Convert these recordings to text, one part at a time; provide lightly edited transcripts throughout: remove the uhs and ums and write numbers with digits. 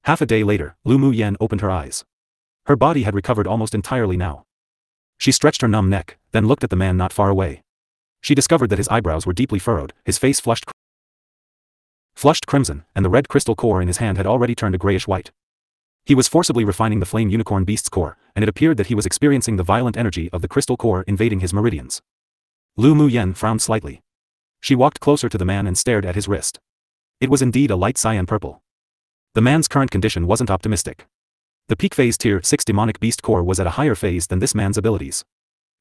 Half a day later, Lu Mu Yen opened her eyes. Her body had recovered almost entirely now. She stretched her numb neck, then looked at the man not far away. She discovered that his eyebrows were deeply furrowed, his face flushed crimson, and the red crystal core in his hand had already turned a grayish white. He was forcibly refining the flame unicorn beast's core, and it appeared that he was experiencing the violent energy of the crystal core invading his meridians. Lu Mu Yen frowned slightly. She walked closer to the man and stared at his wrist. It was indeed a light cyan purple. The man's current condition wasn't optimistic. The peak phase tier 6 demonic beast core was at a higher phase than this man's abilities.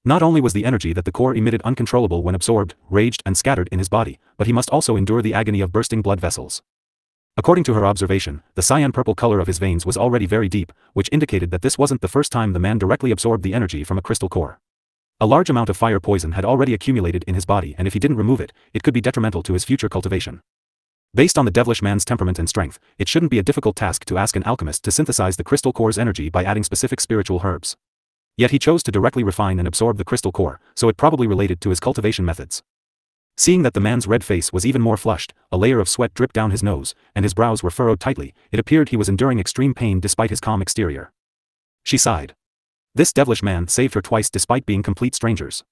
Not only was the energy that the core emitted uncontrollable when absorbed, raged and scattered in his body, but he must also endure the agony of bursting blood vessels. According to her observation, the cyan-purple color of his veins was already very deep, which indicated that this wasn't the first time the man directly absorbed the energy from a crystal core. A large amount of fire poison had already accumulated in his body, and if he didn't remove it, it could be detrimental to his future cultivation. Based on the devilish man's temperament and strength, it shouldn't be a difficult task to ask an alchemist to synthesize the crystal core's energy by adding specific spiritual herbs. Yet he chose to directly refine and absorb the crystal core, so it probably related to his cultivation methods. Seeing that the man's red face was even more flushed, a layer of sweat dripped down his nose, and his brows were furrowed tightly, it appeared he was enduring extreme pain despite his calm exterior. She sighed. This devilish man saved her twice despite being complete strangers.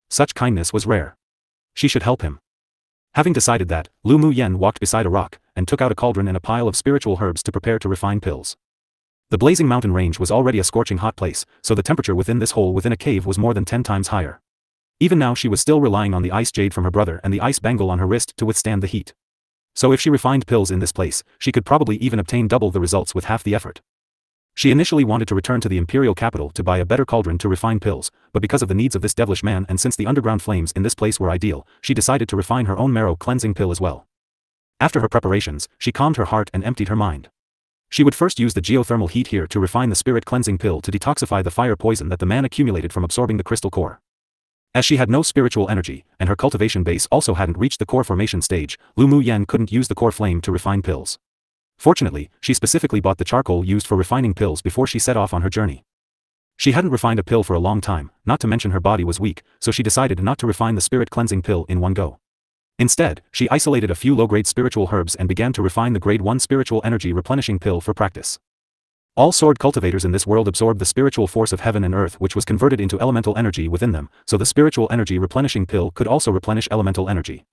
Such kindness was rare. She should help him. Having decided that, Lu Mu Yen walked beside a rock, and took out a cauldron and a pile of spiritual herbs to prepare to refine pills. The blazing mountain range was already a scorching hot place, so the temperature within this hole within a cave was more than 10 times higher. Even now she was still relying on the ice jade from her brother and the ice bangle on her wrist to withstand the heat. So if she refined pills in this place, she could probably even obtain double the results with half the effort. She initially wanted to return to the imperial capital to buy a better cauldron to refine pills, but because of the needs of this devilish man and since the underground flames in this place were ideal, she decided to refine her own marrow cleansing pill as well. After her preparations, she calmed her heart and emptied her mind. She would first use the geothermal heat here to refine the spirit cleansing pill to detoxify the fire poison that the man accumulated from absorbing the crystal core. As she had no spiritual energy, and her cultivation base also hadn't reached the core formation stage, Lu Mu Yen couldn't use the core flame to refine pills. Fortunately, she specifically bought the charcoal used for refining pills before she set off on her journey. She hadn't refined a pill for a long time, not to mention her body was weak, so she decided not to refine the spirit cleansing pill in one go. Instead, she isolated a few low-grade spiritual herbs and began to refine the grade 1 spiritual energy replenishing pill for practice. All sword cultivators in this world absorb the spiritual force of heaven and earth which was converted into elemental energy within them, so the spiritual energy replenishing pill could also replenish elemental energy.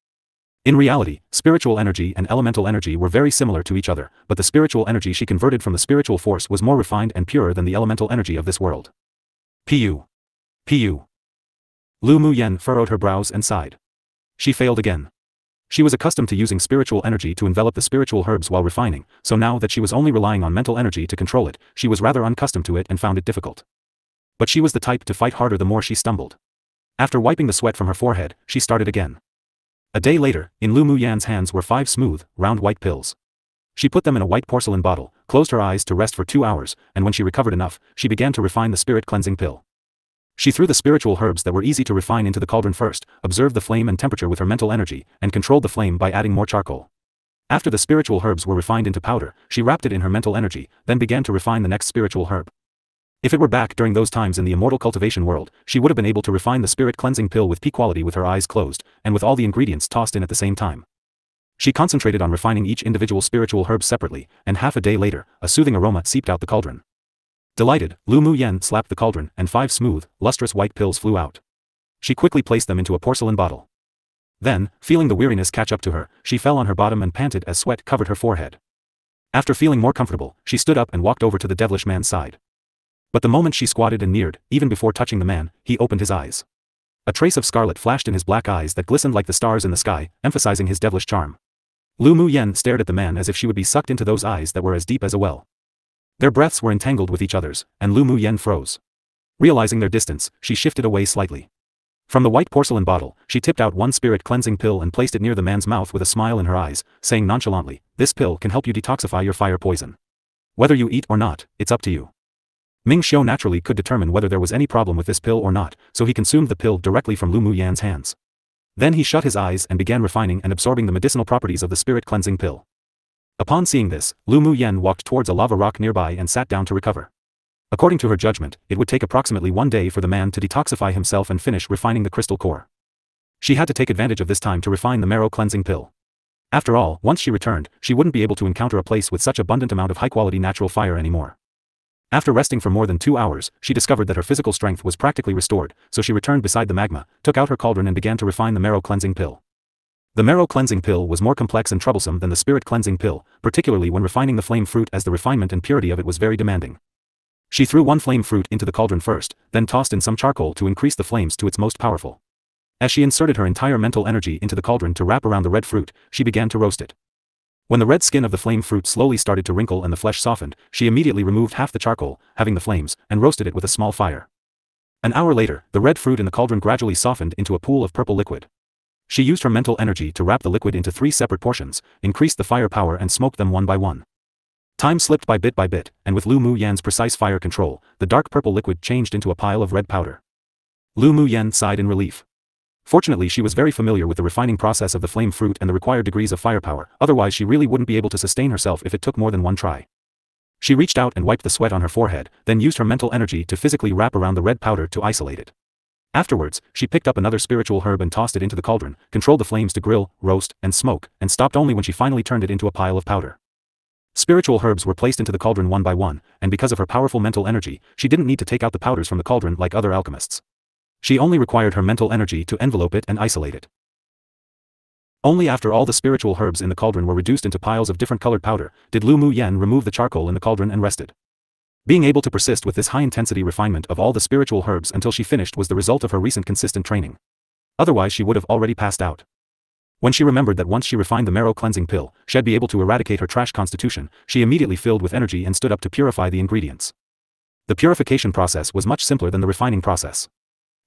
In reality, spiritual energy and elemental energy were very similar to each other, but the spiritual energy she converted from the spiritual force was more refined and purer than the elemental energy of this world. Pu. Pu. Lu Mu Yen furrowed her brows and sighed. She failed again. She was accustomed to using spiritual energy to envelop the spiritual herbs while refining, so now that she was only relying on mental energy to control it, she was rather unaccustomed to it and found it difficult. But she was the type to fight harder the more she stumbled. After wiping the sweat from her forehead, she started again. A day later, in Lu Mu Yan's hands were 5 smooth, round white pills. She put them in a white porcelain bottle, closed her eyes to rest for 2 hours, and when she recovered enough, she began to refine the spirit cleansing pill. She threw the spiritual herbs that were easy to refine into the cauldron first, observed the flame and temperature with her mental energy, and controlled the flame by adding more charcoal. After the spiritual herbs were refined into powder, she wrapped it in her mental energy, then began to refine the next spiritual herb. If it were back during those times in the immortal cultivation world, she would have been able to refine the spirit cleansing pill with peak quality with her eyes closed, and with all the ingredients tossed in at the same time. She concentrated on refining each individual spiritual herb separately, and half a day later, a soothing aroma seeped out the cauldron. Delighted, Lu Mu Yen slapped the cauldron, and 5 smooth, lustrous white pills flew out. She quickly placed them into a porcelain bottle. Then, feeling the weariness catch up to her, she fell on her bottom and panted as sweat covered her forehead. After feeling more comfortable, she stood up and walked over to the devilish man's side. But the moment she squatted and neared, even before touching the man, he opened his eyes. A trace of scarlet flashed in his black eyes that glistened like the stars in the sky, emphasizing his devilish charm. Lu Mu Yen stared at the man as if she would be sucked into those eyes that were as deep as a well. Their breaths were entangled with each other's, and Lu Mu Yen froze. Realizing their distance, she shifted away slightly. From the white porcelain bottle, she tipped out 1 spirit cleansing pill and placed it near the man's mouth with a smile in her eyes, saying nonchalantly, "This pill can help you detoxify your fire poison. Whether you eat or not, it's up to you." Ming Xiu naturally could determine whether there was any problem with this pill or not, so he consumed the pill directly from Lu Mu Yan's hands. Then he shut his eyes and began refining and absorbing the medicinal properties of the spirit cleansing pill. Upon seeing this, Lu Mu Yen walked towards a lava rock nearby and sat down to recover. According to her judgment, it would take approximately 1 day for the man to detoxify himself and finish refining the crystal core. She had to take advantage of this time to refine the marrow cleansing pill. After all, once she returned, she wouldn't be able to encounter a place with such abundant amount of high-quality natural fire anymore. After resting for more than 2 hours, she discovered that her physical strength was practically restored, so she returned beside the magma, took out her cauldron and began to refine the marrow cleansing pill. The marrow cleansing pill was more complex and troublesome than the spirit cleansing pill, particularly when refining the flame fruit, as the refinement and purity of it was very demanding. She threw one flame fruit into the cauldron first, then tossed in some charcoal to increase the flames to its most powerful. As she inserted her entire mental energy into the cauldron to wrap around the red fruit, she began to roast it. When the red skin of the flame fruit slowly started to wrinkle and the flesh softened, she immediately removed half the charcoal, having the flames, and roasted it with a small fire. An hour later, the red fruit in the cauldron gradually softened into a pool of purple liquid. She used her mental energy to wrap the liquid into 3 separate portions, increased the fire power and smoked them one by one. Time slipped by bit, and with Lu Muyan's precise fire control, the dark purple liquid changed into a pile of red powder. Lu Muyan sighed in relief. Fortunately, she was very familiar with the refining process of the flame fruit and the required degrees of firepower, otherwise she really wouldn't be able to sustain herself if it took more than one try. She reached out and wiped the sweat on her forehead, then used her mental energy to physically wrap around the red powder to isolate it. Afterwards, she picked up another spiritual herb and tossed it into the cauldron, controlled the flames to grill, roast, and smoke, and stopped only when she finally turned it into a pile of powder. Spiritual herbs were placed into the cauldron one by one, and because of her powerful mental energy, she didn't need to take out the powders from the cauldron like other alchemists. She only required her mental energy to envelope it and isolate it. Only after all the spiritual herbs in the cauldron were reduced into piles of different colored powder, did Lu Muyan remove the charcoal in the cauldron and rested. Being able to persist with this high-intensity refinement of all the spiritual herbs until she finished was the result of her recent consistent training. Otherwise she would have already passed out. When she remembered that once she refined the marrow cleansing pill, she'd be able to eradicate her trash constitution, she immediately filled with energy and stood up to purify the ingredients. The purification process was much simpler than the refining process.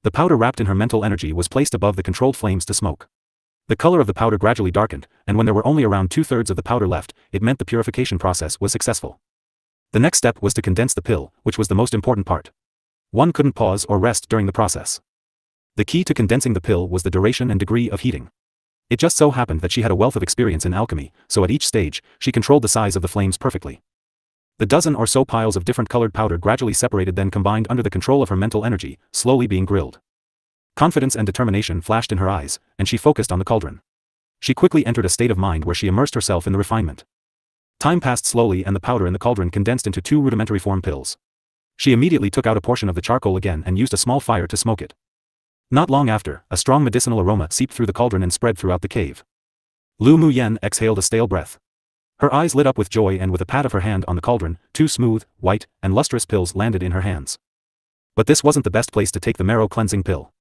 The powder wrapped in her mental energy was placed above the controlled flames to smoke. The color of the powder gradually darkened, and when there were only around 2/3 of the powder left, it meant the purification process was successful. The next step was to condense the pill, which was the most important part. One couldn't pause or rest during the process. The key to condensing the pill was the duration and degree of heating. It just so happened that she had a wealth of experience in alchemy, so at each stage, she controlled the size of the flames perfectly. The dozen or so piles of different colored powder gradually separated, then combined under the control of her mental energy, slowly being grilled. Confidence and determination flashed in her eyes, and she focused on the cauldron. She quickly entered a state of mind where she immersed herself in the refinement. Time passed slowly and the powder in the cauldron condensed into 2 rudimentary form pills. She immediately took out a portion of the charcoal again and used a small fire to smoke it. Not long after, a strong medicinal aroma seeped through the cauldron and spread throughout the cave. Lu Muyan exhaled a stale breath. Her eyes lit up with joy, and with a pat of her hand on the cauldron, 2 smooth, white, and lustrous pills landed in her hands. But this wasn't the best place to take the marrow cleansing pill.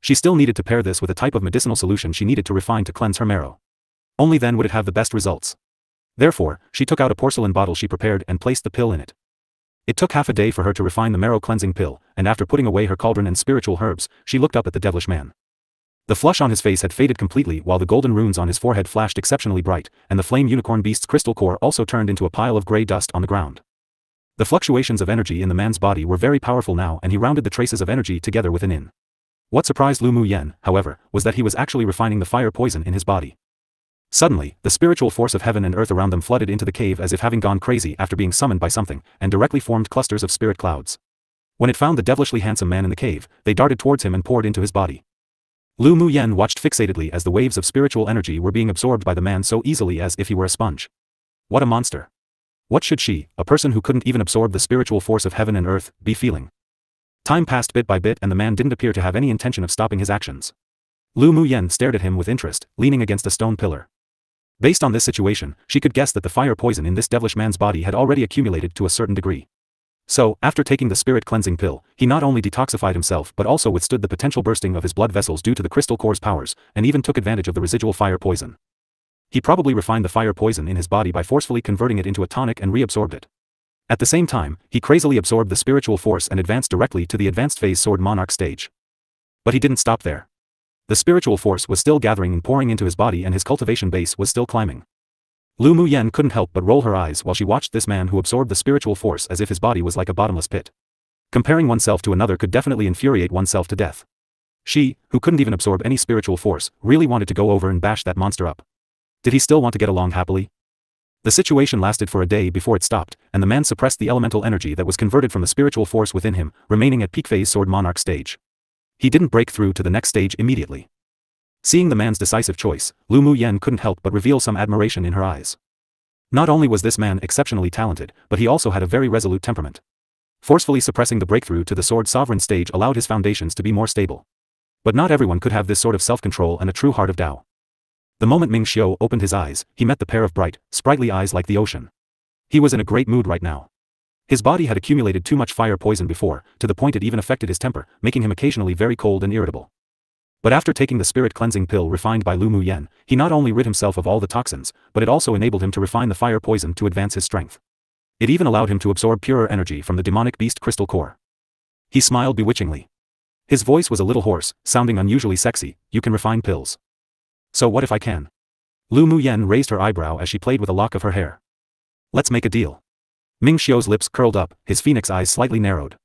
She still needed to pair this with a type of medicinal solution she needed to refine to cleanse her marrow. Only then would it have the best results. Therefore, she took out a porcelain bottle she prepared and placed the pill in it. It took half a day for her to refine the marrow cleansing pill, and after putting away her cauldron and spiritual herbs, she looked up at the devilish man. The flush on his face had faded completely, while the golden runes on his forehead flashed exceptionally bright, and the flame unicorn beast's crystal core also turned into a pile of gray dust on the ground. The fluctuations of energy in the man's body were very powerful now, and he rounded the traces of energy together within. What surprised Lu Muyan, however, was that he was actually refining the fire poison in his body. Suddenly, the spiritual force of heaven and earth around them flooded into the cave as if having gone crazy after being summoned by something, and directly formed clusters of spirit clouds. When it found the devilishly handsome man in the cave, they darted towards him and poured into his body. Lu Muyan watched fixatedly as the waves of spiritual energy were being absorbed by the man so easily as if he were a sponge. What a monster! What should she, a person who couldn't even absorb the spiritual force of heaven and earth, be feeling? Time passed bit by bit and the man didn't appear to have any intention of stopping his actions. Lu Muyan stared at him with interest, leaning against a stone pillar. Based on this situation, she could guess that the fire poison in this devilish man's body had already accumulated to a certain degree. So, after taking the spirit cleansing pill, he not only detoxified himself but also withstood the potential bursting of his blood vessels due to the crystal core's powers, and even took advantage of the residual fire poison. He probably refined the fire poison in his body by forcefully converting it into a tonic and reabsorbed it. At the same time, he crazily absorbed the spiritual force and advanced directly to the advanced phase sword monarch stage. But he didn't stop there. The spiritual force was still gathering and pouring into his body, and his cultivation base was still climbing. Lu Muyan couldn't help but roll her eyes while she watched this man who absorbed the spiritual force as if his body was like a bottomless pit. Comparing oneself to another could definitely infuriate oneself to death. She, who couldn't even absorb any spiritual force, really wanted to go over and bash that monster up. Did he still want to get along happily? The situation lasted for a day before it stopped, and the man suppressed the elemental energy that was converted from the spiritual force within him, remaining at peak phase sword monarch stage. He didn't break through to the next stage immediately. Seeing the man's decisive choice, Lu Muyen couldn't help but reveal some admiration in her eyes. Not only was this man exceptionally talented, but he also had a very resolute temperament. Forcefully suppressing the breakthrough to the sword sovereign stage allowed his foundations to be more stable. But not everyone could have this sort of self-control and a true heart of Tao. The moment Ming Xiu opened his eyes, he met the pair of bright, sprightly eyes like the ocean. He was in a great mood right now. His body had accumulated too much fire poison before, to the point it even affected his temper, making him occasionally very cold and irritable. But after taking the spirit cleansing pill refined by Lu Muyen, he not only rid himself of all the toxins, but it also enabled him to refine the fire poison to advance his strength. It even allowed him to absorb purer energy from the demonic beast crystal core. He smiled bewitchingly. His voice was a little hoarse, sounding unusually sexy. You can refine pills. So what if I can? Lu Muyen raised her eyebrow as she played with a lock of her hair. Let's make a deal. Ming Xiu's lips curled up, his phoenix eyes slightly narrowed.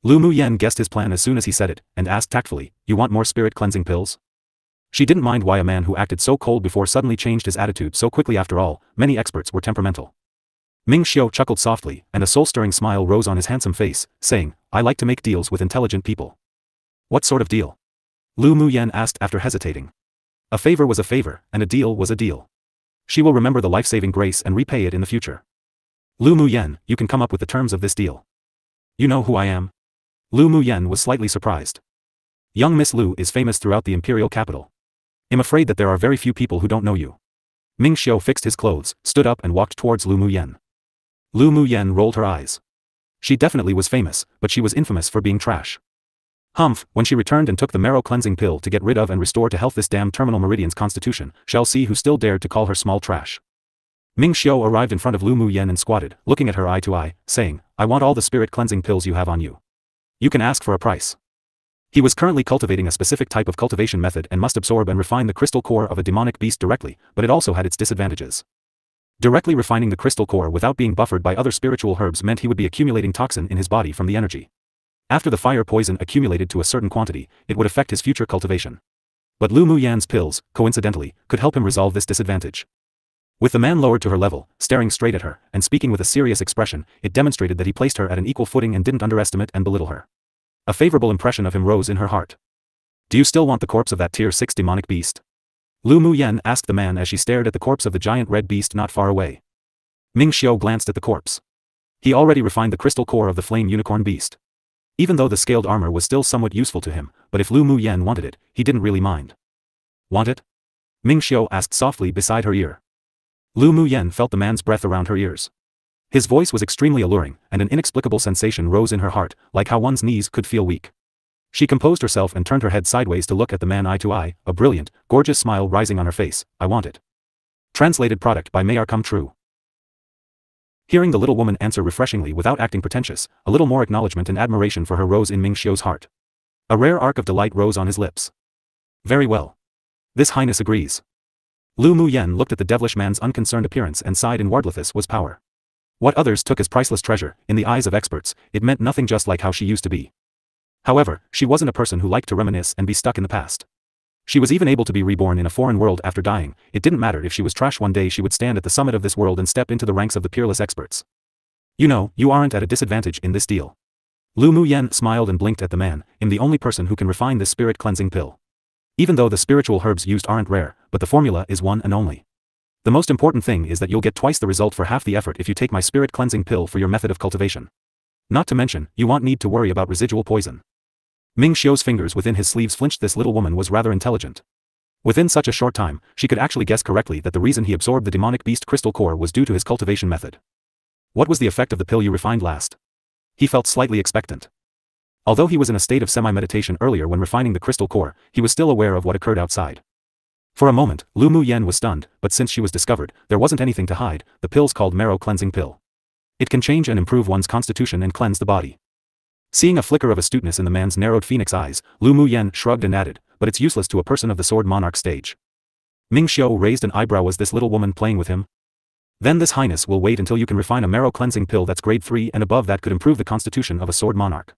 Lu Muyen guessed his plan as soon as he said it, and asked tactfully, you want more spirit cleansing pills? She didn't mind why a man who acted so cold before suddenly changed his attitude so quickly. After all, many experts were temperamental. Ming Xiu chuckled softly, and a soul-stirring smile rose on his handsome face, saying, I like to make deals with intelligent people. What sort of deal? Lu Muyen asked after hesitating. A favor was a favor, and a deal was a deal. She will remember the life-saving grace and repay it in the future. Lu Muyen, you can come up with the terms of this deal. You know who I am? Lu Muyen was slightly surprised. Young Miss Lu is famous throughout the imperial capital. I'm afraid that there are very few people who don't know you. Ming Xiu fixed his clothes, stood up and walked towards Lu Muyen. Lu Muyen rolled her eyes. She definitely was famous, but she was infamous for being trash. Humph, when she returned and took the marrow cleansing pill to get rid of and restore to health this damn terminal meridian's constitution, shall see who still dared to call her small trash. Ming Xiu arrived in front of Lu Muyen and squatted, looking at her eye to eye, saying, I want all the spirit cleansing pills you have on you. You can ask for a price. He was currently cultivating a specific type of cultivation method and must absorb and refine the crystal core of a demonic beast directly, but it also had its disadvantages. Directly refining the crystal core without being buffered by other spiritual herbs meant he would be accumulating toxin in his body from the energy. After the fire poison accumulated to a certain quantity, it would affect his future cultivation. But Lu Muyen's pills, coincidentally, could help him resolve this disadvantage. With the man lowered to her level, staring straight at her, and speaking with a serious expression, it demonstrated that he placed her at an equal footing and didn't underestimate and belittle her. A favorable impression of him rose in her heart. Do you still want the corpse of that tier 6 demonic beast? Lu Muyen asked the man as she stared at the corpse of the giant red beast not far away. Ming Xiu glanced at the corpse. He already refined the crystal core of the flame unicorn beast. Even though the scaled armor was still somewhat useful to him, but if Lu Muyen wanted it, he didn't really mind. Want it? Ming Xiu asked softly beside her ear. Lu Muyen felt the man's breath around her ears. His voice was extremely alluring, and an inexplicable sensation rose in her heart, like how one's knees could feel weak. She composed herself and turned her head sideways to look at the man eye to eye, a brilliant, gorgeous smile rising on her face. I want it. Translated product by Mayar Come True. Hearing the little woman answer refreshingly without acting pretentious, a little more acknowledgement and admiration for her rose in Ming Xiu's heart. A rare arc of delight rose on his lips. Very well. This Highness agrees. Lu Muyen looked at the devilish man's unconcerned appearance and sighed. Inwardlithus was power. What others took as priceless treasure, in the eyes of experts, it meant nothing, just like how she used to be. However, she wasn't a person who liked to reminisce and be stuck in the past. She was even able to be reborn in a foreign world after dying. It didn't matter if she was trash, one day she would stand at the summit of this world and step into the ranks of the peerless experts. You know, you aren't at a disadvantage in this deal. Lu Muyen smiled and blinked at the man. I'm the only person who can refine this spirit cleansing pill. Even though the spiritual herbs used aren't rare, but the formula is one and only. The most important thing is that you'll get twice the result for half the effort if you take my spirit cleansing pill for your method of cultivation. Not to mention, you won't need to worry about residual poison. Ming Xiu's fingers within his sleeves flinched. This little woman was rather intelligent. Within such a short time, she could actually guess correctly that the reason he absorbed the demonic beast crystal core was due to his cultivation method. What was the effect of the pill you refined last? He felt slightly expectant. Although he was in a state of semi-meditation earlier when refining the crystal core, he was still aware of what occurred outside. For a moment, Lu Muyen was stunned, but since she was discovered, there wasn't anything to hide. The pill's called marrow cleansing pill. It can change and improve one's constitution and cleanse the body. Seeing a flicker of astuteness in the man's narrowed phoenix eyes, Lu Muyen shrugged and added, but it's useless to a person of the sword monarch stage. Ming Xiu raised an eyebrow. Was this little woman playing with him? Then this highness will wait until you can refine a marrow cleansing pill that's grade 3 and above that could improve the constitution of a sword monarch.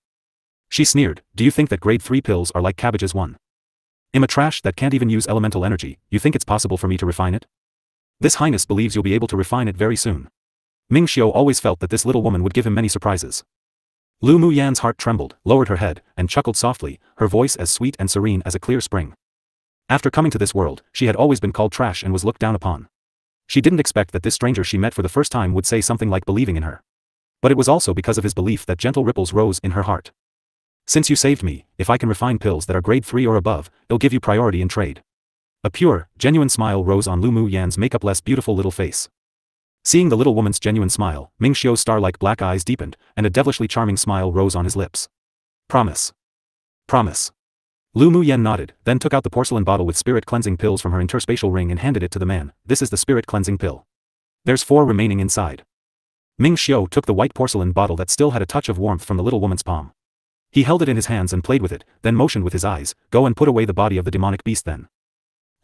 She sneered, do you think that grade 3 pills are like cabbages? I'm a trash that can't even use elemental energy. You think it's possible for me to refine it? This highness believes you'll be able to refine it very soon. Ming Xiu always felt that this little woman would give him many surprises. Lu Muyen's heart trembled, lowered her head, and chuckled softly, her voice as sweet and serene as a clear spring. After coming to this world, she had always been called trash and was looked down upon. She didn't expect that this stranger she met for the first time would say something like believing in her. But it was also because of his belief that gentle ripples rose in her heart. Since you saved me, if I can refine pills that are grade 3 or above, it'll give you priority in trade. A pure, genuine smile rose on Lu Mu Yan's makeup-less beautiful little face. Seeing the little woman's genuine smile, Ming Xiu's star-like black eyes deepened, and a devilishly charming smile rose on his lips. Promise. Promise. Lu Mu Yan nodded, then took out the porcelain bottle with spirit cleansing pills from her interspatial ring and handed it to the man. This is the spirit cleansing pill. There's 4 remaining inside. Ming Xiu took the white porcelain bottle that still had a touch of warmth from the little woman's palm. He held it in his hands and played with it, then motioned with his eyes, "Go and put away the body of the demonic beast then."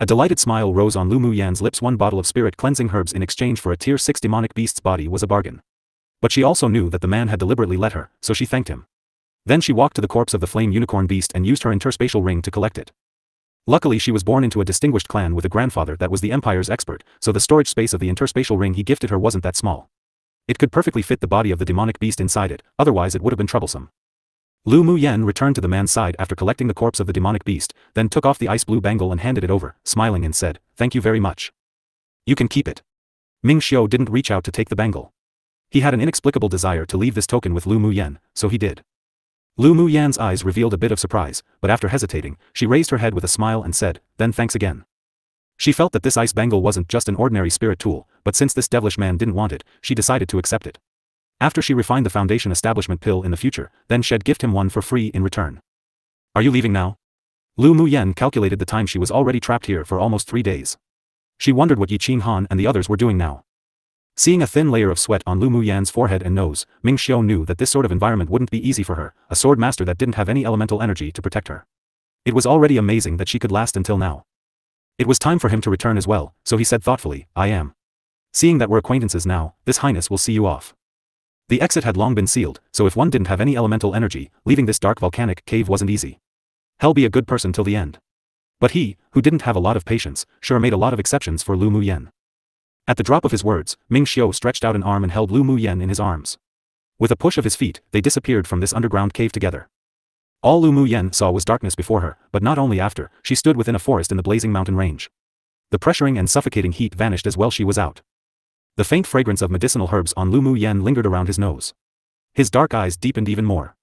A delighted smile rose on Lu Mu Yan's lips. 1 bottle of spirit cleansing herbs in exchange for a tier 6 demonic beast's body was a bargain. But she also knew that the man had deliberately let her, so she thanked him. Then she walked to the corpse of the flame unicorn beast and used her interspatial ring to collect it. Luckily she was born into a distinguished clan with a grandfather that was the Empire's expert, so the storage space of the interspatial ring he gifted her wasn't that small. It could perfectly fit the body of the demonic beast inside it, otherwise it would have been troublesome. Lu Mu Yan returned to the man's side after collecting the corpse of the demonic beast, then took off the ice blue bangle and handed it over, smiling and said, "Thank you very much. You can keep it." Ming Xiu didn't reach out to take the bangle. He had an inexplicable desire to leave this token with Lu Mu Yan, so he did. Lu Mu Yan's eyes revealed a bit of surprise, but after hesitating, she raised her head with a smile and said, "Then thanks again." She felt that this ice bangle wasn't just an ordinary spirit tool, but since this devilish man didn't want it, she decided to accept it. After she refined the foundation establishment pill in the future, then she'd gift him one for free in return. "Are you leaving now?" Lu Mu Yan calculated the time. She was already trapped here for almost 3 days. She wondered what Yi Qing Han and the others were doing now. Seeing a thin layer of sweat on Lu Mu Yan's forehead and nose, Ming Xiu knew that this sort of environment wouldn't be easy for her, a sword master that didn't have any elemental energy to protect her. It was already amazing that she could last until now. It was time for him to return as well, so he said thoughtfully, "I am. Seeing that we're acquaintances now, This Highness will see you off." The exit had long been sealed, so if one didn't have any elemental energy, leaving this dark volcanic cave wasn't easy. Hell, be a good person till the end. But he, who didn't have a lot of patience, sure made a lot of exceptions for Lu Mu Yan. At the drop of his words, Ming Xiu stretched out an arm and held Lu Mu Yan in his arms. With a push of his feet, they disappeared from this underground cave together. All Lu Mu Yan saw was darkness before her, but not only after, she stood within a forest in the blazing mountain range. The pressuring and suffocating heat vanished as well. She was out. The faint fragrance of medicinal herbs on Lu Mu Yan lingered around his nose. His dark eyes deepened even more.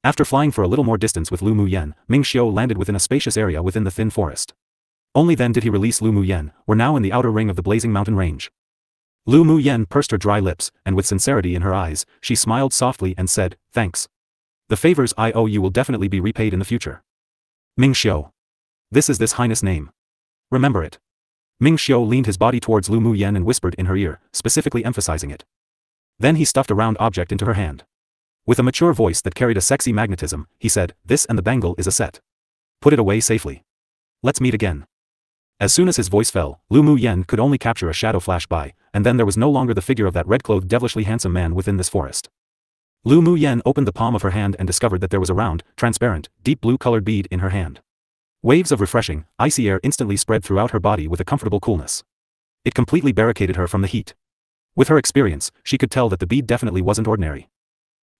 After flying for a little more distance with Lu Mu Yan, Ming Xiu landed within a spacious area within the thin forest. Only then did he release Lu Mu Yan. We're now in the outer ring of the blazing mountain range. Lu Mu Yan pursed her dry lips, and with sincerity in her eyes, she smiled softly and said, "Thanks. The favors I owe you will definitely be repaid in the future." Ming Xiu. This is This Highness' name. Remember it. Ming Xiu leaned his body towards Lu Mu Yan and whispered in her ear, specifically emphasizing it. Then he stuffed a round object into her hand. With a mature voice that carried a sexy magnetism, he said, "This and the bangle is a set. Put it away safely. Let's meet again." As soon as his voice fell, Lu Mu Yan could only capture a shadow flash by, and then there was no longer the figure of that red-clothed devilishly handsome man within this forest. Lu Mu Yan opened the palm of her hand and discovered that there was a round, transparent, deep blue-colored bead in her hand. Waves of refreshing, icy air instantly spread throughout her body with a comfortable coolness. It completely barricaded her from the heat. With her experience, she could tell that the bead definitely wasn't ordinary.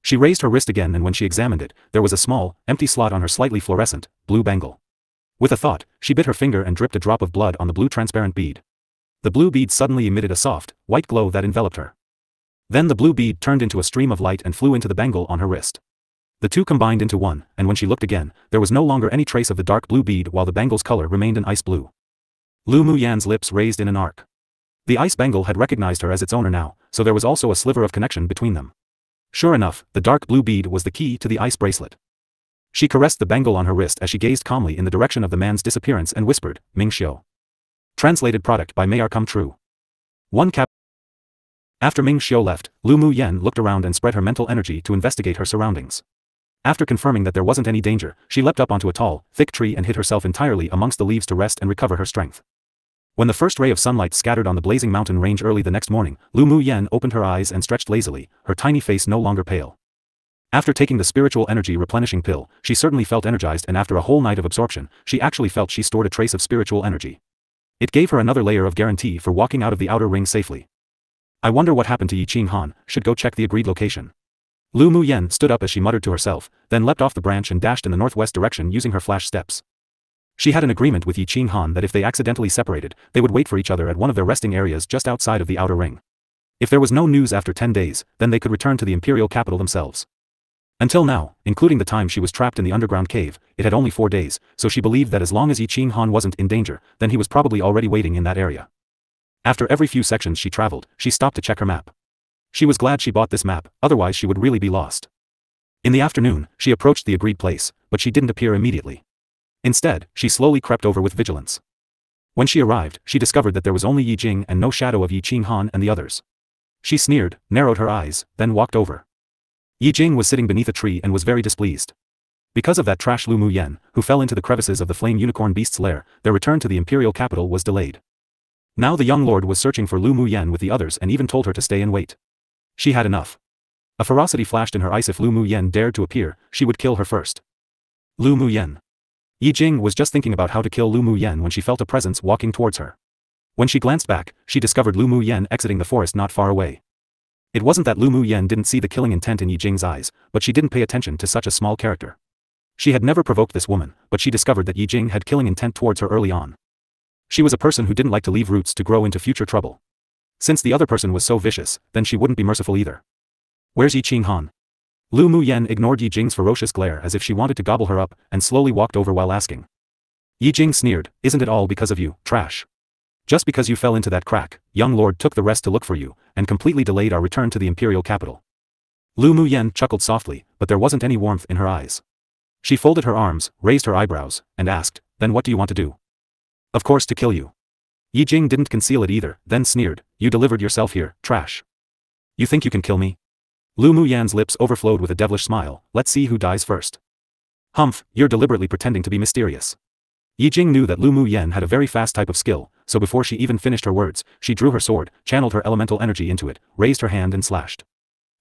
She raised her wrist again, and when she examined it, there was a small, empty slot on her slightly fluorescent, blue bangle. With a thought, she bit her finger and dripped a drop of blood on the blue transparent bead. The blue bead suddenly emitted a soft, white glow that enveloped her. Then the blue bead turned into a stream of light and flew into the bangle on her wrist. The two combined into one, and when she looked again, there was no longer any trace of the dark blue bead while the bangle's color remained an ice blue. Lu Mu Yan's lips raised in an arc. The ice bangle had recognized her as its owner now, so there was also a sliver of connection between them. Sure enough, the dark blue bead was the key to the ice bracelet. She caressed the bangle on her wrist as she gazed calmly in the direction of the man's disappearance and whispered, "Ming Xiu." Translated product by May Come True. After Ming Xiu left, Lu Mu Yan looked around and spread her mental energy to investigate her surroundings. After confirming that there wasn't any danger, she leapt up onto a tall, thick tree and hid herself entirely amongst the leaves to rest and recover her strength. When the first ray of sunlight scattered on the blazing mountain range early the next morning, Lu Mu Yan opened her eyes and stretched lazily, her tiny face no longer pale. After taking the spiritual energy replenishing pill, she certainly felt energized, and after a whole night of absorption, she actually felt she stored a trace of spiritual energy. It gave her another layer of guarantee for walking out of the outer ring safely. I wonder what happened to Yi Qing Han, should go check the agreed location. Lu Mu Yan stood up as she muttered to herself, then leapt off the branch and dashed in the northwest direction using her flash steps. She had an agreement with Yi Qing Han that if they accidentally separated, they would wait for each other at one of their resting areas just outside of the outer ring. If there was no news after 10 days, then they could return to the imperial capital themselves. Until now, including the time she was trapped in the underground cave, it had only 4 days, so she believed that as long as Yi Qing Han wasn't in danger, then he was probably already waiting in that area. After every few sections she traveled, she stopped to check her map. She was glad she bought this map, otherwise she would really be lost. In the afternoon, she approached the agreed place, but she didn't appear immediately. Instead, she slowly crept over with vigilance. When she arrived, she discovered that there was only Yi Jing and no shadow of Yi Qing Han and the others. She sneered, narrowed her eyes, then walked over. Yi Jing was sitting beneath a tree and was very displeased. Because of that trash Lu Mu Yen, who fell into the crevices of the flame unicorn beast's lair, their return to the imperial capital was delayed. Now the young lord was searching for Lu Mu Yen with the others and even told her to stay and wait. She had enough. A ferocity flashed in her eyes. If Lu Mu Yen dared to appear, she would kill her first. Lu Mu Yen. Yi Jing was just thinking about how to kill Lu Mu Yen when she felt a presence walking towards her. When she glanced back, she discovered Lu Mu Yen exiting the forest not far away. It wasn't that Lu Mu Yen didn't see the killing intent in Yi Jing's eyes, but she didn't pay attention to such a small character. She had never provoked this woman, but she discovered that Yi Jing had killing intent towards her early on. She was a person who didn't like to leave roots to grow into future trouble. Since the other person was so vicious, then she wouldn't be merciful either. Where's Yi Qing Han? Lu Mu Yen ignored Yi Jing's ferocious glare as if she wanted to gobble her up, and slowly walked over while asking. Yi Jing sneered, isn't it all because of you, trash? Just because you fell into that crack, young lord took the rest to look for you, and completely delayed our return to the imperial capital. Lu Mu Yen chuckled softly, but there wasn't any warmth in her eyes. She folded her arms, raised her eyebrows, and asked, then what do you want to do? Of course to kill you. Yi Jing didn't conceal it either, then sneered, you delivered yourself here, trash. You think you can kill me? Lu Mu Yan's lips overflowed with a devilish smile, let's see who dies first. Humph, you're deliberately pretending to be mysterious. Yi Jing knew that Lu Mu Yen had a very fast type of skill, so before she even finished her words, she drew her sword, channeled her elemental energy into it, raised her hand and slashed.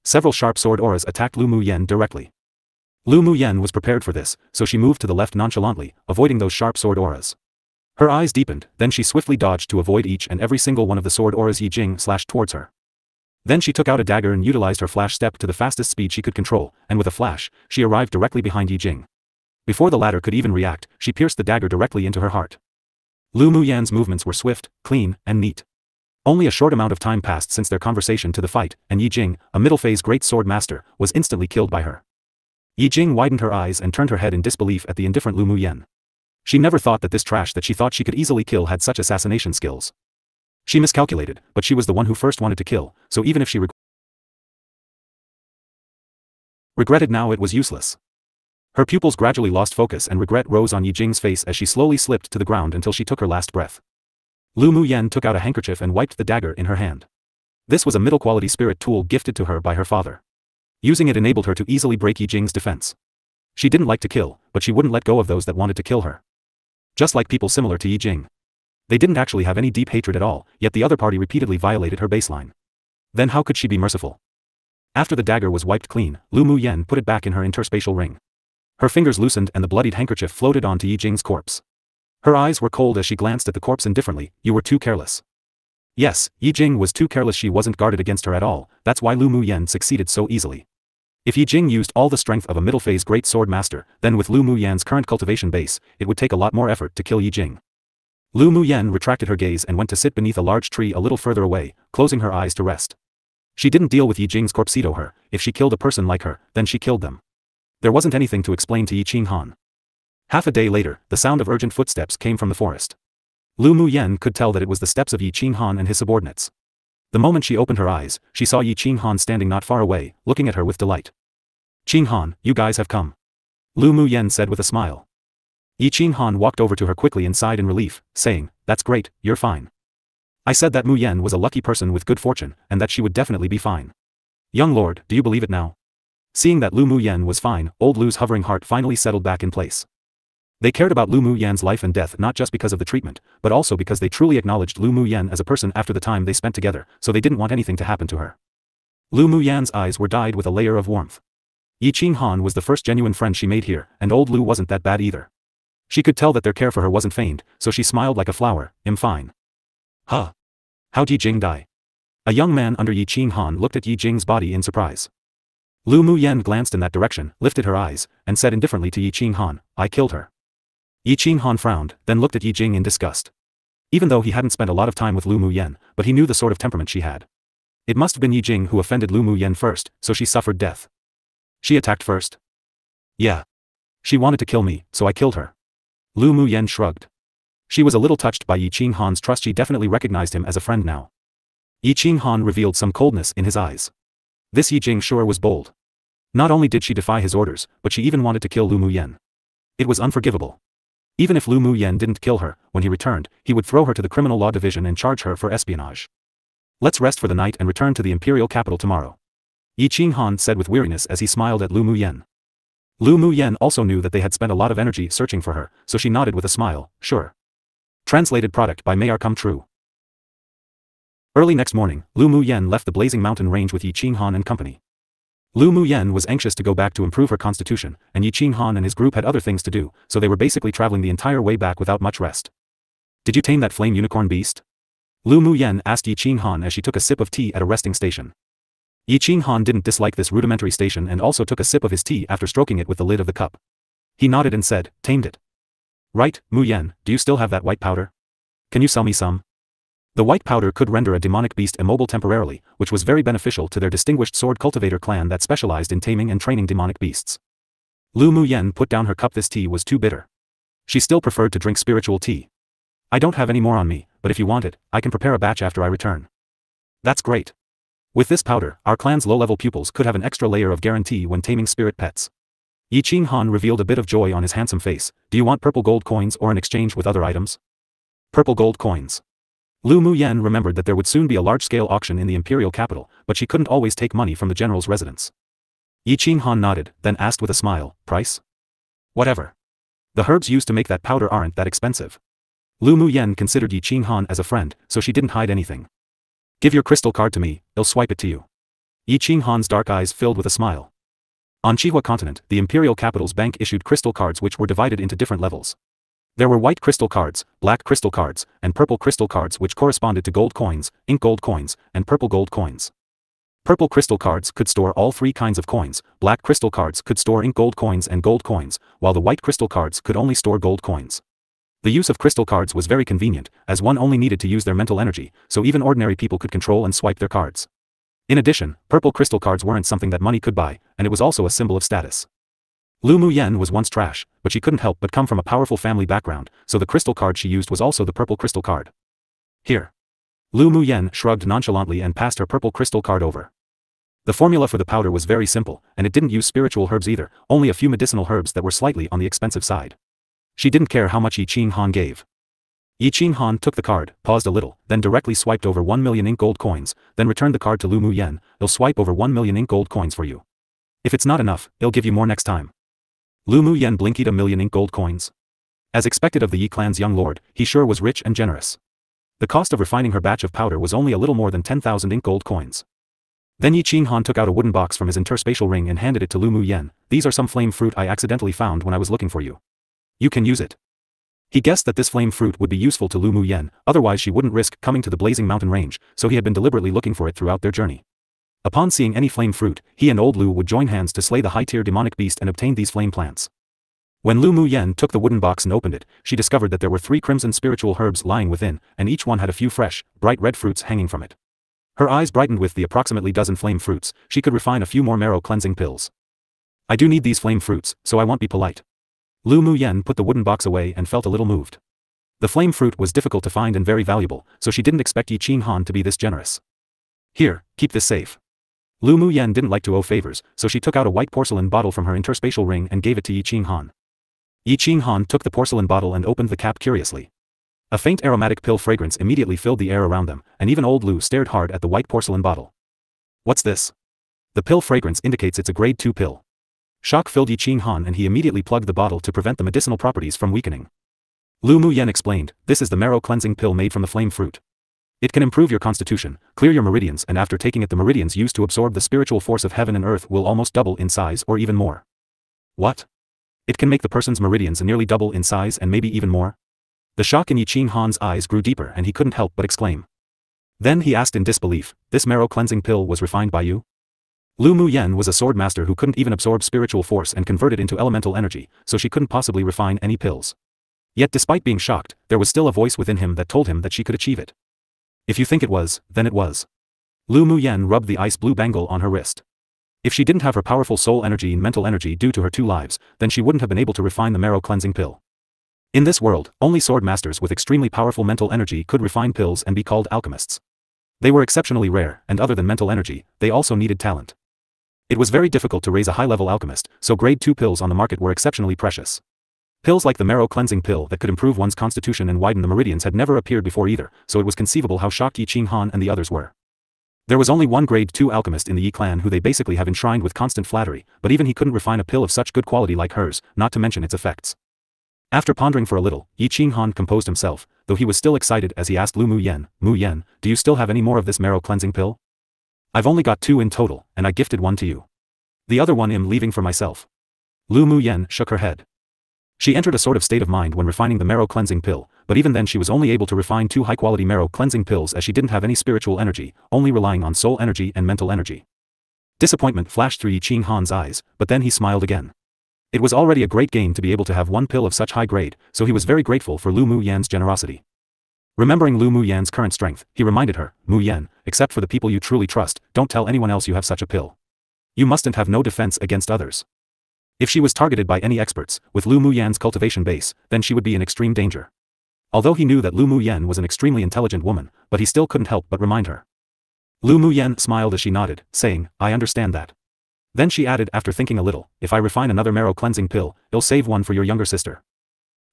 Several sharp sword auras attacked Lu Mu Yen directly. Lu Mu Yen was prepared for this, so she moved to the left nonchalantly, avoiding those sharp sword auras. Her eyes deepened, then she swiftly dodged to avoid each and every single one of the sword auras Yi Jing slashed towards her. Then she took out a dagger and utilized her flash step to the fastest speed she could control, and with a flash, she arrived directly behind Yi Jing. Before the latter could even react, she pierced the dagger directly into her heart. Lu Mu Yan's movements were swift, clean, and neat. Only a short amount of time passed since their conversation to the fight, and Yi Jing, a middle-phase great sword master, was instantly killed by her. Yi Jing widened her eyes and turned her head in disbelief at the indifferent Lu Mu Yen. She never thought that this trash that she thought she could easily kill had such assassination skills. She miscalculated, but she was the one who first wanted to kill, so even if she regretted now, it was useless. Her pupils gradually lost focus and regret rose on Yi Jing's face as she slowly slipped to the ground until she took her last breath. Lu Mu Yen took out a handkerchief and wiped the dagger in her hand. This was a middle-quality spirit tool gifted to her by her father. Using it enabled her to easily break Yi Jing's defense. She didn't like to kill, but she wouldn't let go of those that wanted to kill her. Just like people similar to Yi Jing. They didn't actually have any deep hatred at all, yet the other party repeatedly violated her baseline. Then how could she be merciful? After the dagger was wiped clean, Lu Mu Yen put it back in her interspatial ring. Her fingers loosened and the bloodied handkerchief floated onto Yi Jing's corpse. Her eyes were cold as she glanced at the corpse indifferently, you were too careless. Yes, Yi Jing was too careless, she wasn't guarded against her at all, that's why Lu Mu Yen succeeded so easily. If Yi Jing used all the strength of a middle-phase great sword master, then with Lu Mu Yan's current cultivation base, it would take a lot more effort to kill Yi Jing. Lu Mu Yen retracted her gaze and went to sit beneath a large tree a little further away, closing her eyes to rest. She didn't deal with Yi Jing's corpsito her, if she killed a person like her, then she killed them. There wasn't anything to explain to Yi Qing Han. Half a day later, the sound of urgent footsteps came from the forest. Lu Mu Yen could tell that it was the steps of Yi Qing Han and his subordinates. The moment she opened her eyes, she saw Yi Qing Han standing not far away, looking at her with delight. Qing Han, you guys have come. Lu Mu Yen said with a smile. Yi Qing Han walked over to her quickly and sighed in relief, saying, that's great, you're fine. I said that Mu Yen was a lucky person with good fortune, and that she would definitely be fine. Young lord, do you believe it now? Seeing that Lu Mu Yen was fine, old Lu's hovering heart finally settled back in place. They cared about Lu Mu Yan's life and death not just because of the treatment, but also because they truly acknowledged Lu Mu Yen as a person after the time they spent together, so they didn't want anything to happen to her. Lu Mu Yan's eyes were dyed with a layer of warmth. Yi Qing Han was the first genuine friend she made here, and old Lu wasn't that bad either. She could tell that their care for her wasn't feigned, so she smiled like a flower, I'm fine. Huh? How'd Yi Jing die? A young man under Yi Qing Han looked at Yi Jing's body in surprise. Lu Mu Yen glanced in that direction, lifted her eyes, and said indifferently to Yi Qing Han, I killed her. Yi Qinghan frowned, then looked at Yi Jing in disgust. Even though he hadn't spent a lot of time with Lu Muyen, but he knew the sort of temperament she had. It must have been Yi Jing who offended Lu Muyen first, so she suffered death. She attacked first? Yeah. She wanted to kill me, so I killed her. Lu Muyen shrugged. She was a little touched by Yi Qinghan's trust. She definitely recognized him as a friend now. Yi Qinghan revealed some coldness in his eyes. This Yi Jing sure was bold. Not only did she defy his orders, but she even wanted to kill Lu Muyen. It was unforgivable. Even if Lu Muyen didn't kill her, when he returned, he would throw her to the criminal law division and charge her for espionage. Let's rest for the night and return to the imperial capital tomorrow. Yi Qinghan said with weariness as he smiled at Lu Muyen. Lu Muyen also knew that they had spent a lot of energy searching for her, so she nodded with a smile, sure. Translated product by Mayar Come True. Early next morning, Lu Muyen left the blazing mountain range with Yi Qinghan and company. Lu Muyen was anxious to go back to improve her constitution, and Yi Qinghan and his group had other things to do, so they were basically traveling the entire way back without much rest. Did you tame that flame unicorn beast? Lu Muyen asked Yi Qinghan as she took a sip of tea at a resting station. Yi Qinghan didn't dislike this rudimentary station and also took a sip of his tea after stroking it with the lid of the cup. He nodded and said, tamed it. Right, Muyen, do you still have that white powder? Can you sell me some? The white powder could render a demonic beast immobile temporarily, which was very beneficial to their distinguished sword cultivator clan that specialized in taming and training demonic beasts. Lu Muyen put down her cup. This tea was too bitter. She still preferred to drink spiritual tea. I don't have any more on me, but if you want it, I can prepare a batch after I return. That's great. With this powder, our clan's low-level pupils could have an extra layer of guarantee when taming spirit pets. Yi Qinghan revealed a bit of joy on his handsome face. Do you want purple gold coins or in exchange with other items? Purple gold coins. Lu Muyen remembered that there would soon be a large-scale auction in the imperial capital, but she couldn't always take money from the general's residence. Yi Qinghan nodded, then asked with a smile, price? Whatever. The herbs used to make that powder aren't that expensive. Lu Muyen considered Yi Qinghan as a friend, so she didn't hide anything. Give your crystal card to me, I'll swipe it to you. Yi Qinghan's dark eyes filled with a smile. On Qihua continent, the imperial capital's bank issued crystal cards which were divided into different levels. There were white crystal cards, black crystal cards, and purple crystal cards which corresponded to gold coins, ink gold coins, and purple gold coins. Purple crystal cards could store all three kinds of coins, black crystal cards could store ink gold coins and gold coins, while the white crystal cards could only store gold coins. The use of crystal cards was very convenient, as one only needed to use their mental energy, so even ordinary people could control and swipe their cards. In addition, purple crystal cards weren't something that money could buy, and it was also a symbol of status. Lu Muyen was once trash, but she couldn't help but come from a powerful family background, so the crystal card she used was also the purple crystal card. Here. Lu Muyen shrugged nonchalantly and passed her purple crystal card over. The formula for the powder was very simple, and it didn't use spiritual herbs either, only a few medicinal herbs that were slightly on the expensive side. She didn't care how much Yi Qinghan gave. Yi Qinghan took the card, paused a little, then directly swiped over 1 million ink gold coins, then returned the card to Lu Muyen. I'll swipe over 1 million ink gold coins for you. If it's not enough, I'll give you more next time. Lu Muyen blinked. 1 million ink gold coins. As expected of the Yi clan's young lord, he sure was rich and generous. The cost of refining her batch of powder was only a little more than 10,000 ink gold coins. Then Yi Qinghan took out a wooden box from his interspatial ring and handed it to Lu Muyen. These are some flame fruit I accidentally found when I was looking for you. You can use it. He guessed that this flame fruit would be useful to Lu Muyen, otherwise she wouldn't risk coming to the blazing mountain range, so he had been deliberately looking for it throughout their journey. Upon seeing any flame fruit, he and old Lu would join hands to slay the high-tier demonic beast and obtain these flame plants. When Lu Muyen took the wooden box and opened it, she discovered that there were 3 crimson spiritual herbs lying within, and each one had a few fresh, bright red fruits hanging from it. Her eyes brightened with the approximately dozen flame fruits. She could refine a few more marrow cleansing pills. I do need these flame fruits, so I won't be polite. Lu Muyen put the wooden box away and felt a little moved. The flame fruit was difficult to find and very valuable, so she didn't expect Yi Qinghan to be this generous. Here, keep this safe. Lu Muyen didn't like to owe favors, so she took out a white porcelain bottle from her interspatial ring and gave it to Yi Qinghan. Yi Qinghan took the porcelain bottle and opened the cap curiously. A faint aromatic pill fragrance immediately filled the air around them, and even old Lu stared hard at the white porcelain bottle. What's this? The pill fragrance indicates it's a grade 2 pill. Shock filled Yi Qinghan and he immediately plugged the bottle to prevent the medicinal properties from weakening. Lu Muyen explained, this is the marrow cleansing pill made from the flame fruit. It can improve your constitution, clear your meridians, and after taking it the meridians used to absorb the spiritual force of heaven and earth will almost double in size or even more. What? It can make the person's meridians nearly double in size and maybe even more? The shock in Yi Qinghan's eyes grew deeper and he couldn't help but exclaim. Then he asked in disbelief, this marrow cleansing pill was refined by you? Lu Muyen was a sword master who couldn't even absorb spiritual force and convert it into elemental energy, so she couldn't possibly refine any pills. Yet despite being shocked, there was still a voice within him that told him that she could achieve it. If you think it was, then it was. Lu Muyen rubbed the ice blue bangle on her wrist. If she didn't have her powerful soul energy and mental energy due to her 2 lives, then she wouldn't have been able to refine the marrow cleansing pill. In this world, only sword masters with extremely powerful mental energy could refine pills and be called alchemists. They were exceptionally rare, and other than mental energy, they also needed talent. It was very difficult to raise a high-level alchemist, so grade 2 pills on the market were exceptionally precious. Pills like the marrow cleansing pill that could improve one's constitution and widen the meridians had never appeared before either, so it was conceivable how shocked Yi Qing Han and the others were. There was only one grade 2 alchemist in the Yi clan who they basically have enshrined with constant flattery, but even he couldn't refine a pill of such good quality like hers, not to mention its effects. After pondering for a little, Yi Qing Han composed himself, though he was still excited as he asked Lu Muyen, do you still have any more of this marrow cleansing pill? I've only got 2 in total, and I gifted 1 to you. The other one I'm leaving for myself. Lu Muyen shook her head. She entered a sort of state of mind when refining the marrow cleansing pill, but even then she was only able to refine 2 high-quality marrow cleansing pills as she didn't have any spiritual energy, only relying on soul energy and mental energy. Disappointment flashed through Yi Qing Han's eyes, but then he smiled again. It was already a great gain to be able to have 1 pill of such high grade, so he was very grateful for Lu Muyen's generosity. Remembering Lu Muyen's current strength, he reminded her, Muyen, except for the people you truly trust, don't tell anyone else you have such a pill. You mustn't have no defense against others. If she was targeted by any experts, with Lu Muyen's cultivation base, then she would be in extreme danger. Although he knew that Lu Muyen was an extremely intelligent woman, but he still couldn't help but remind her. Lu Muyen smiled as she nodded, saying, I understand that. Then she added after thinking a little, if I refine another marrow cleansing pill, it'll save one for your younger sister.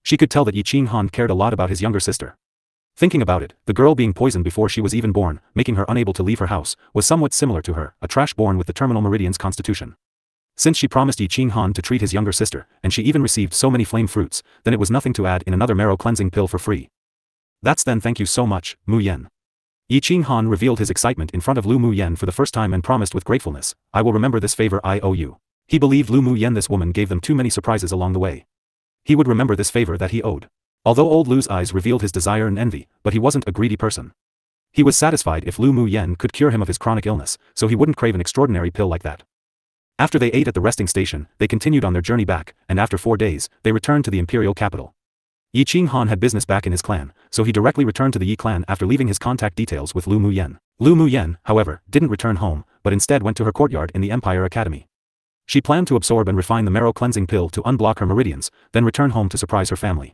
She could tell that Yi Qing Han cared a lot about his younger sister. Thinking about it, the girl being poisoned before she was even born, making her unable to leave her house, was somewhat similar to her, a trash born with the terminal meridian's constitution. Since she promised Yi Qing Han to treat his younger sister, and she even received so many flame fruits, then it was nothing to add in another marrow cleansing pill for free. That's then thank you so much, Muyen. Yi Qing Han revealed his excitement in front of Lu Muyen for the first time and promised with gratefulness, I will remember this favor I owe you. He believed Lu Muyen this woman gave them too many surprises along the way. He would remember this favor that he owed. Although old Lu's eyes revealed his desire and envy, but he wasn't a greedy person. He was satisfied if Lu Muyen could cure him of his chronic illness, so he wouldn't crave an extraordinary pill like that. After they ate at the resting station, they continued on their journey back, and after 4 days, they returned to the imperial capital. Yi Qing Han had business back in his clan, so he directly returned to the Yi clan after leaving his contact details with Lu Muyen. Lu Muyen, however, didn't return home, but instead went to her courtyard in the Empire Academy. She planned to absorb and refine the marrow cleansing pill to unblock her meridians, then return home to surprise her family.